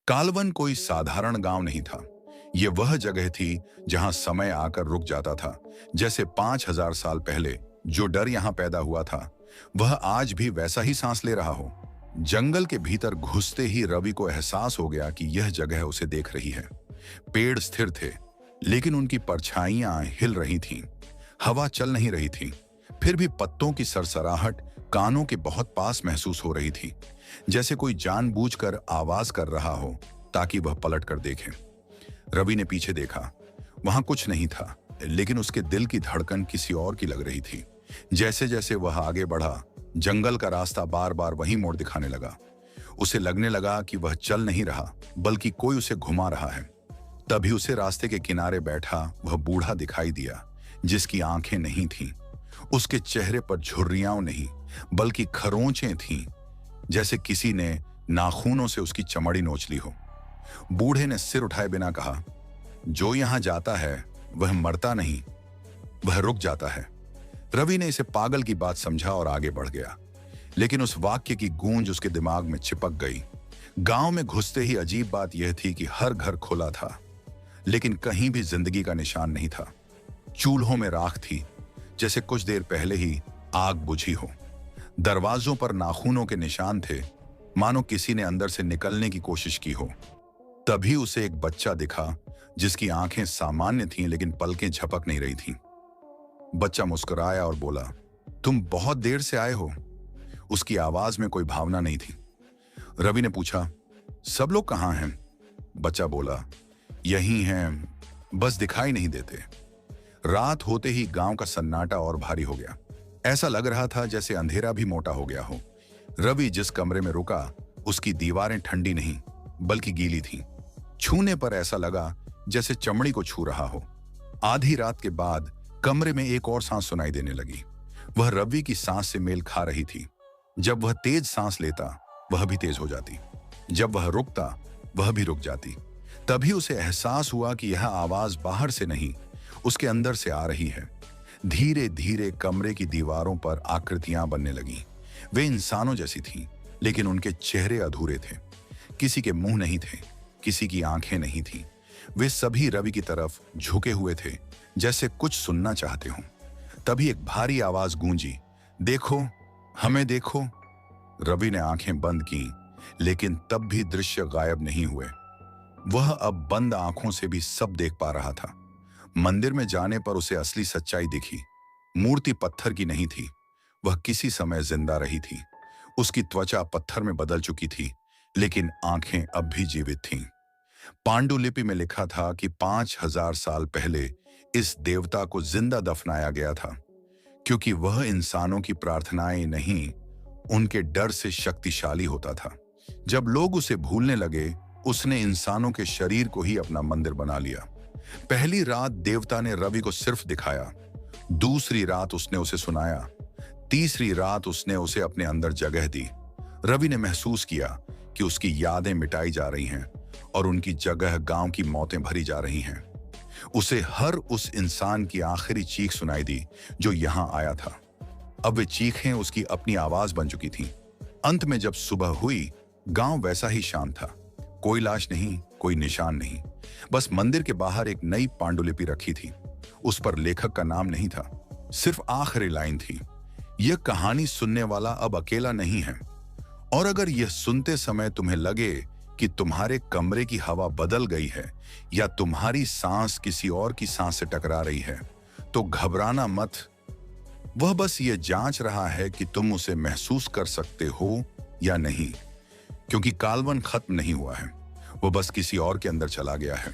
कालवन कोई साधारण गांव नहीं था। ये वह जगह थी जहां समय आकर रुक जाता था। जैसे 5000 साल पहले जो डर यहां पैदा हुआ था, वह आज भी वैसा ही सांस ले रहा हो। जंगल के भीतर घुसते ही रवि को एहसास हो गया कि यह जगह उसे देख रही है। पेड़ स्थिर थे, लेकिन उनकी परछाइयां हिल रही थीं। हवा चल नहीं रही थी, फिर भी पत्तों की सरसराहट कानों के बहुत पास महसूस हो रही थी, जैसे कोई जानबूझकर आवाज कर रहा हो ताकि वह पलट कर देखे। रवि ने पीछे देखा। वहां कुछ नहीं था, लेकिन उसके दिल की धड़कन किसी और की लग रही थी। जैसे जैसे वह आगे बढ़ा, जंगल का रास्ता बार बार वही मोड़ दिखाने लगा। उसे लगने लगा कि वह चल नहीं रहा, बल्कि कोई उसे घुमा रहा है। तभी उसे रास्ते के किनारे बैठा वह बूढ़ा दिखाई दिया, जिसकी आंखें नहीं थीं। उसके चेहरे पर झुर्रियां नहीं, बल्कि खरोंचें थीं, जैसे किसी ने नाखूनों से उसकी चमड़ी नोच ली हो। बूढ़े ने सिर उठाए बिना कहा, जो यहां जाता है वह मरता नहीं, वह रुक जाता है। रवि ने इसे पागल की बात समझा और आगे बढ़ गया, लेकिन उस वाक्य की गूंज उसके दिमाग में चिपक गई। गांव में घुसते ही अजीब बात यह थी कि हर घर खुला था, लेकिन कहीं भी जिंदगी का निशान नहीं था। चूल्हों में राख थी, जैसे कुछ देर पहले ही आग बुझी हो। दरवाजों पर नाखूनों के निशान थे, मानो किसी ने अंदर से निकलने की कोशिश की हो। तभी उसे एक बच्चा दिखा, जिसकी आंखें सामान्य थीं, लेकिन पलकें झपक नहीं रही थीं। बच्चा मुस्कुराया और बोला, तुम बहुत देर से आए हो। उसकी आवाज में कोई भावना नहीं थी। रवि ने पूछा, सब लोग कहाँ हैं? बच्चा बोला, यहीं हैं, बस दिखाई नहीं देते। रात होते ही गांव का सन्नाटा और भारी हो गया। ऐसा लग रहा था जैसे अंधेरा भी मोटा हो गया हो। रवि जिस कमरे में रुका, उसकी दीवारें ठंडी नहीं, बल्कि गीली थीं। छूने पर ऐसा लगा जैसे चमड़ी को छू रहा हो। आधी रात के बाद कमरे में एक और सांस सुनाई देने लगी। वह रवि की सांस से मेल खा रही थी। जब वह तेज सांस लेता, वह भी तेज हो जाती। जब वह रुकता, वह भी रुक जाती। तभी उसे एहसास हुआ कि यह आवाज बाहर से नहीं, उसके अंदर से आ रही है। धीरे धीरे कमरे की दीवारों पर आकृतियां बनने लगीं। वे इंसानों जैसी थीं, लेकिन उनके चेहरे अधूरे थे। किसी के मुंह नहीं थे, किसी की आंखें नहीं थीं। वे सभी रवि की तरफ झुके हुए थे, जैसे कुछ सुनना चाहते हों। तभी एक भारी आवाज गूंजी, देखो, हमें देखो। रवि ने आंखें बंद की, लेकिन तब भी दृश्य गायब नहीं हुए। वह अब बंद आंखों से भी सब देख पा रहा था। मंदिर में जाने पर उसे असली सच्चाई दिखी। मूर्ति पत्थर की नहीं थी, वह किसी समय जिंदा रही थी। उसकी त्वचा पत्थर में बदल चुकी थी, लेकिन आंखें अब भी जीवित थीं। पांडुलिपि में लिखा था कि 5000 साल पहले इस देवता को जिंदा दफनाया गया था, क्योंकि वह इंसानों की प्रार्थनाएं नहीं, उनके डर से शक्तिशाली होता था। जब लोग उसे भूलने लगे, उसने इंसानों के शरीर को ही अपना मंदिर बना लिया। पहली रात देवता ने रवि को सिर्फ दिखाया, दूसरी रात उसने उसे सुनाया, तीसरी रात उसने उसे अपने अंदर जगह दी। रवि ने महसूस किया कि उसकी यादें मिटाई जा रही हैं और उनकी जगह गांव की मौतें भरी जा रही हैं। उसे हर उस इंसान की आखिरी चीख सुनाई दी जो यहां आया था। अब वे चीखें उसकी अपनी आवाज बन चुकी थीं। अंत में जब सुबह हुई, गांव वैसा ही शांत था। कोई लाश नहीं, कोई निशान नहीं, बस मंदिर के बाहर एक नई पांडुलिपि रखी थी। उस पर लेखक का नाम नहीं था, सिर्फ आखिरी लाइन थी, यह कहानी सुनने वाला अब अकेला नहीं है। और अगर यह सुनते समय तुम्हें लगे कि तुम्हारे कमरे की हवा बदल गई है या तुम्हारी सांस किसी और की सांस से टकरा रही है, तो घबराना मत। वह बस ये जांच रहा है कि तुम उसे महसूस कर सकते हो या नहीं, क्योंकि कालवन खत्म नहीं हुआ है, वो बस किसी और के अंदर चला गया है।